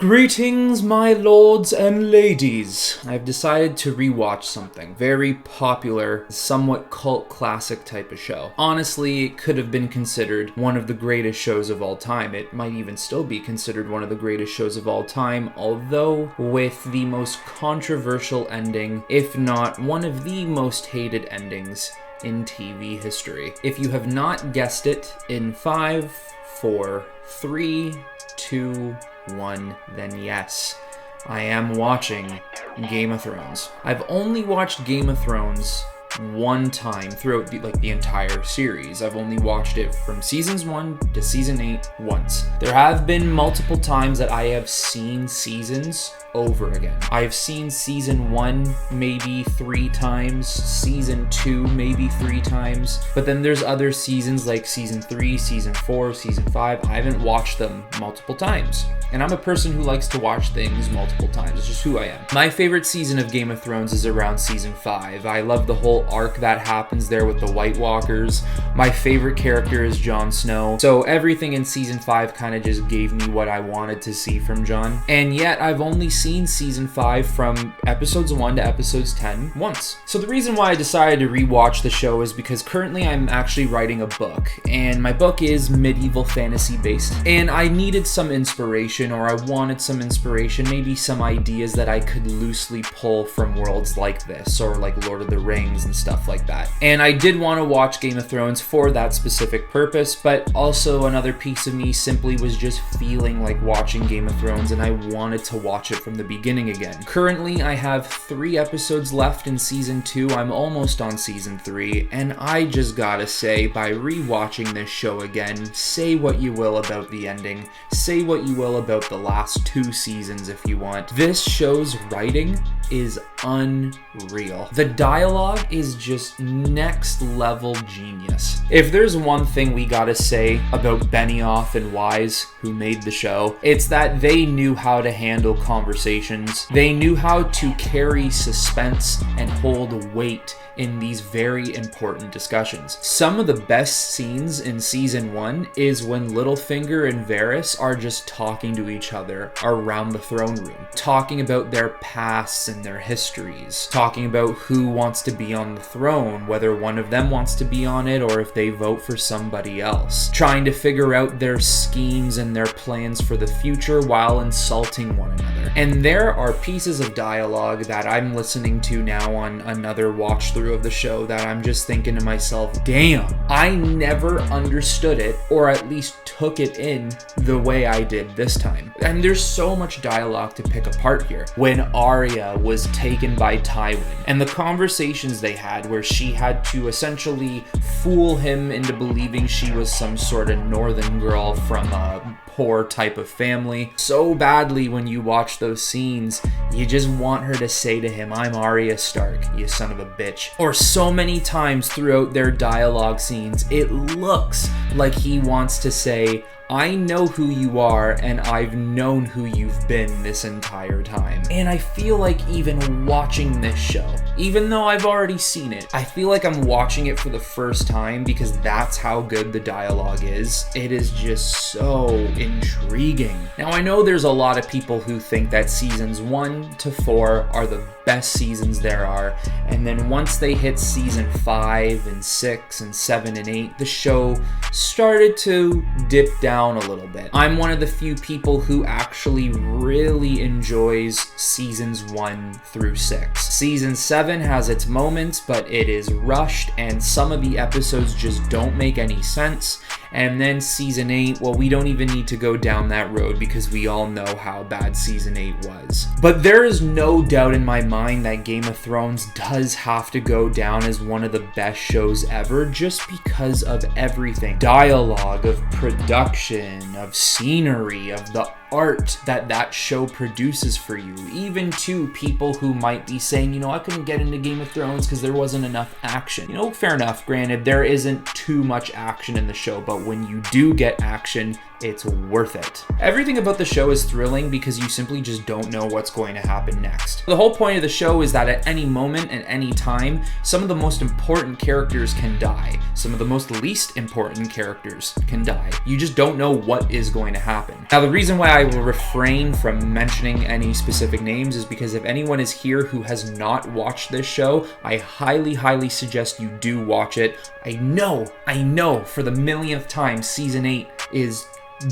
Greetings, my lords and ladies. I've decided to rewatch something very popular, somewhat cult classic type of show. Honestly, it could have been considered one of the greatest shows of all time. It might even still be considered one of the greatest shows of all time, although with the most controversial ending, if not one of the most hated endings in TV history. If you have not guessed it, in 5, 4, 3, 2, 1, then yes, I am watching Game of Thrones. I've only watched Game of Thrones one time throughout the entire series. I've only watched it from seasons 1 to season 8 once. There have been multiple times that I have seen seasons over again. I've seen season 1 maybe 3 times, season 2 maybe 3 times, but then there's other seasons like season 3, season 4, season 5. I haven't watched them multiple times. And I'm a person who likes to watch things multiple times. It's just who I am. My favorite season of Game of Thrones is around season 5. I love the whole arc that happens there with the White Walkers. My favorite character is Jon Snow. So everything in season 5 kind of just gave me what I wanted to see from Jon. And yet I've only seen season 5 from episodes 1 to episodes 10 once. So the reason why I decided to rewatch the show is because currently I'm actually writing a book. And my book is medieval fantasy based. And I needed some inspiration, or I wanted some inspiration, maybe some ideas that I could loosely pull from worlds like this, or like Lord of the Rings and stuff like that. And I did want to watch Game of Thrones for that specific purpose, but also another piece of me simply was just feeling like watching Game of Thrones, and I wanted to watch it from the beginning again. Currently, I have 3 episodes left in season 2. I'm almost on season 3, and I just gotta say, by rewatching this show again, say what you will about the ending, say what you will about the last 2 seasons if you want. This show's writing is unreal. The dialogue is just next level genius. If there's one thing we gotta say about Benioff and Wise, who made the show, it's that they knew how to handle conversations. They knew how to carry suspense and hold weight in these very important discussions. Some of the best scenes in season 1 is when Littlefinger and Varys are just talking to each other around the throne room, talking about their pasts and their histories, talking about who wants to be on the throne, whether one of them wants to be on it or if they vote for somebody else, trying to figure out their schemes and their plans for the future while insulting one another. And there are pieces of dialogue that I'm listening to now on another watch through of the show that I'm just thinking to myself, damn, I never understood it, or at least took it in the way I did this time. And there's so much dialogue to pick apart here. When Arya was taken by Tywin, and the conversations they had where she had to essentially fool him into believing she was some sort of northern girl from a poor type of family. So badly when you watch those scenes, you just want her to say to him, "I'm Arya Stark, you son of a bitch." Or so many times throughout their dialogue scenes, it looks like he wants to say, "I know who you are, and I've known who you've been this entire time." And I feel like even watching this show, even though I've already seen it, I feel like I'm watching it for the first time because that's how good the dialogue is. It is just so intriguing. Now, I know there's a lot of people who think that seasons 1 to 4 are the best seasons there are, and then once they hit season 5 and 6 and 7 and 8, the show started to dip down a little bit. I'm one of the few people who actually really enjoys seasons 1 through 6. Season 7 has its moments, but it is rushed and some of the episodes just don't make any sense. And then season 8, well, we don't even need to go down that road because we all know how bad season 8 was. But there is no doubt in my mind that Game of Thrones does have to go down as one of the best shows ever just because of everything. Dialogue, of production, of scenery, of the art that show produces for you. Even to people who might be saying, I couldn't get into Game of Thrones because there wasn't enough action. Fair enough, granted, there isn't too much action in the show, but when you do get action, it's worth it. Everything about the show is thrilling because you simply just don't know what's going to happen next. The whole point of the show is that at any moment and any time, some of the most important characters can die. Some of the most least important characters can die. You just don't know what is going to happen. Now, the reason why I will refrain from mentioning any specific names is because if anyone is here who has not watched this show, I highly suggest you do watch it. I know for the millionth time, season 8 is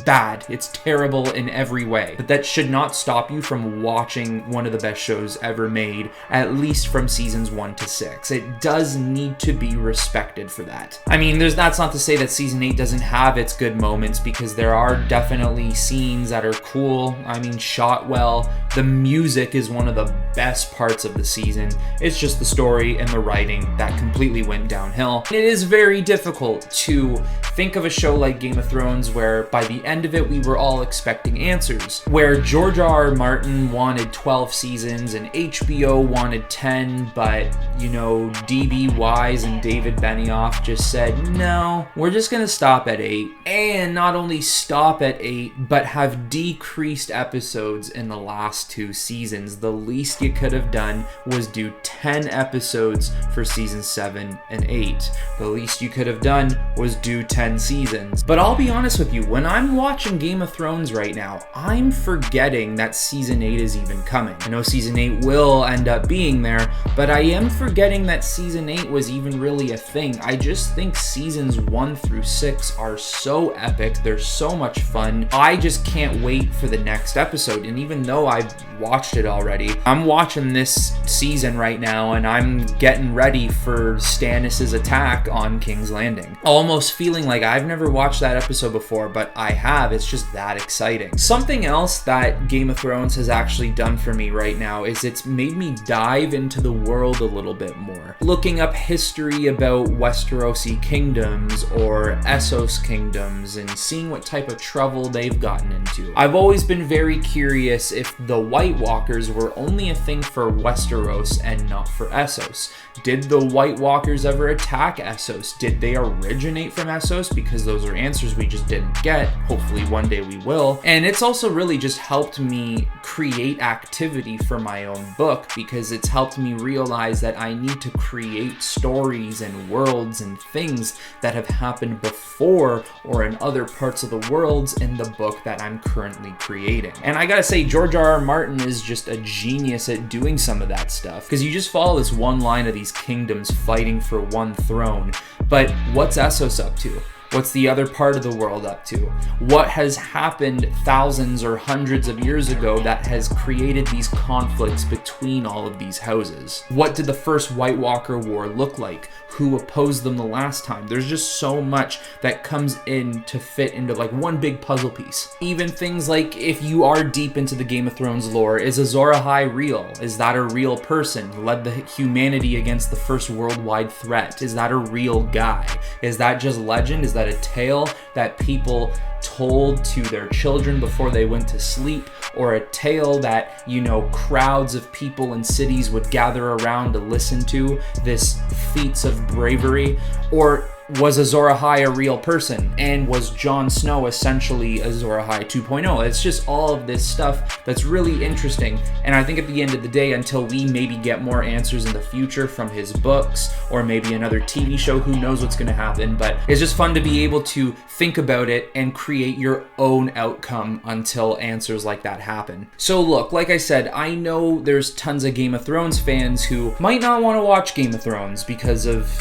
bad. It's terrible in every way. But that should not stop you from watching one of the best shows ever made, at least from seasons 1 to 6. It does need to be respected for that. I mean, that's not to say that season 8 doesn't have its good moments, because there are definitely scenes that are cool. I mean, shot well. The music is one of the best parts of the season. It's just the story and the writing that completely went downhill. It is very difficult to think of a show like Game of Thrones where by the end of it we were all expecting answers, where George R.R. Martin wanted 12 seasons and HBO wanted 10, but DB Wise and David Benioff just said, no, we're just gonna stop at 8. And not only stop at 8, but have decreased episodes in the last 2 seasons. The least you could have done was do 10 episodes for season 7 and 8. The least you could have done was do 10 seasons. But I'll be honest with you, when I'm watching Game of Thrones right now, I'm forgetting that season 8 is even coming. I know season 8 will end up being there, but I am forgetting that season 8 was even really a thing. I just think seasons 1 through 6 are so epic. They're so much fun. I just can't wait for the next episode. And even though I've watched it already, I'm watching this season right now and I'm getting ready for Stannis' attack on King's Landing. Almost feeling like I've never watched that episode before, but I have. It's just that exciting. Something else that Game of Thrones has actually done for me right now is it's made me dive into the world a little bit more. Looking up history about Westerosi kingdoms or Essos kingdoms and seeing what type of trouble they've gotten into. I've always been very curious if the White Walkers were only a thing for Westeros and not for Essos. Did the White Walkers ever attack Essos? Did they originate from Essos? Because those are answers we just didn't get. Hopefully one day we will. And it's also really just helped me create activity for my own book, because it's helped me realize that I need to create stories and worlds and things that have happened before or in other parts of the worlds in the book that I'm currently creating. And I gotta say, George R.R. Martin is just a genius at doing some of that stuff, because you just follow this one line of these kingdoms fighting for one throne. But what's Essos up to? What's the other part of the world up to? What has happened thousands or hundreds of years ago that has created these conflicts between all of these houses? What did the first White Walker War look like? Who opposed them the last time? There's just so much that comes in to fit into like one big puzzle piece. Even things like, if you are deep into the Game of Thrones lore, is Azor Ahai real? Is that a real person? Led the humanity against the first worldwide threat? Is that a real guy? Is that just legend? Is that a tale that people told to their children before they went to sleep, or a tale that, crowds of people in cities would gather around to listen to, this feats of bravery? Or was Azor Ahai a real person? And was Jon Snow essentially Azor Ahai 2.0? It's just all of this stuff that's really interesting. And I think at the end of the day, until we maybe get more answers in the future from his books, or maybe another TV show, who knows what's going to happen, but it's just fun to be able to think about it and create your own outcome until answers like that happen. So look, like I said, I know there's tons of Game of Thrones fans who might not want to watch Game of Thrones because of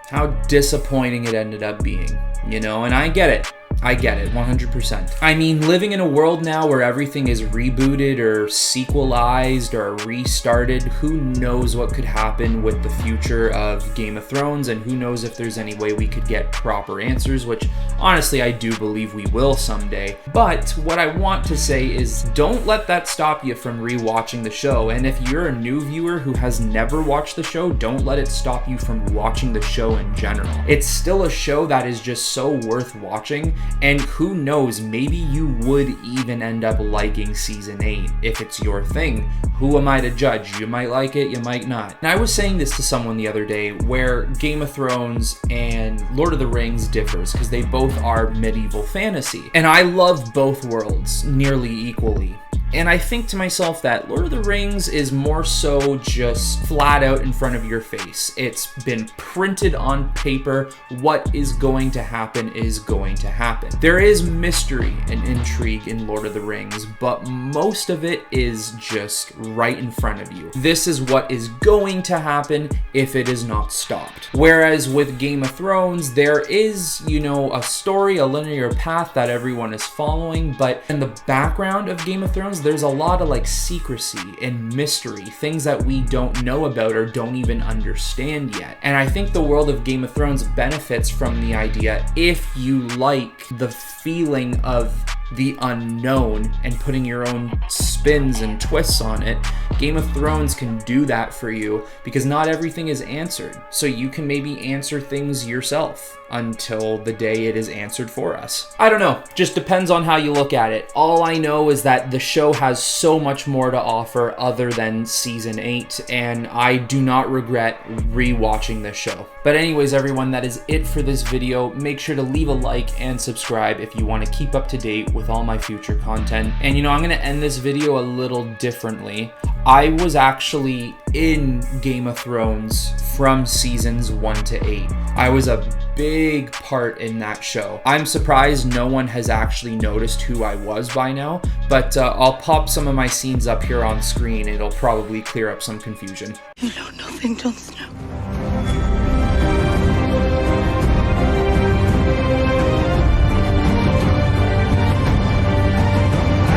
how disappointing it ended up being, and I get it. I get it, 100%. I mean, living in a world now where everything is rebooted or sequelized or restarted, who knows what could happen with the future of Game of Thrones, and who knows if there's any way we could get proper answers, which honestly I do believe we will someday. But what I want to say is, don't let that stop you from rewatching the show. And if you're a new viewer who has never watched the show, don't let it stop you from watching the show in general. It's still a show that is just so worth watching. And who knows, maybe you would even end up liking season 8 if it's your thing. Who am I to judge? You might like it, you might not. And I was saying this to someone the other day where Game of Thrones and Lord of the Rings differs because they both are medieval fantasy. And I love both worlds nearly equally. And I think to myself that Lord of the Rings is more so just flat out in front of your face. It's been printed on paper. What is going to happen is going to happen. There is mystery and intrigue in Lord of the Rings, but most of it is just right in front of you. This is what is going to happen if it is not stopped. Whereas with Game of Thrones, there is, a story, a linear path that everyone is following, but in the background of Game of Thrones, there's a lot of secrecy and mystery, things that we don't know about or don't even understand yet. And I think the world of Game of Thrones benefits from the idea, if you like the feeling of the unknown and putting your own spins and twists on it, Game of Thrones can do that for you because not everything is answered. So you can maybe answer things yourself until the day it is answered for us. I don't know, just depends on how you look at it. All I know is that the show has so much more to offer other than season 8, and I do not regret rewatching this show. But anyways, everyone, that is it for this video. Make sure to leave a like and subscribe if you want to keep up to date with all my future content. And I'm going to end this video a little differently. I was actually in Game of Thrones from seasons 1 to 8. I was a big part in that show. I'm surprised no one has actually noticed who I was by now, but I'll pop some of my scenes up here on screen. It'll probably clear up some confusion. You know nothing, Jon Snow.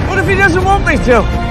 What if he doesn't want me to?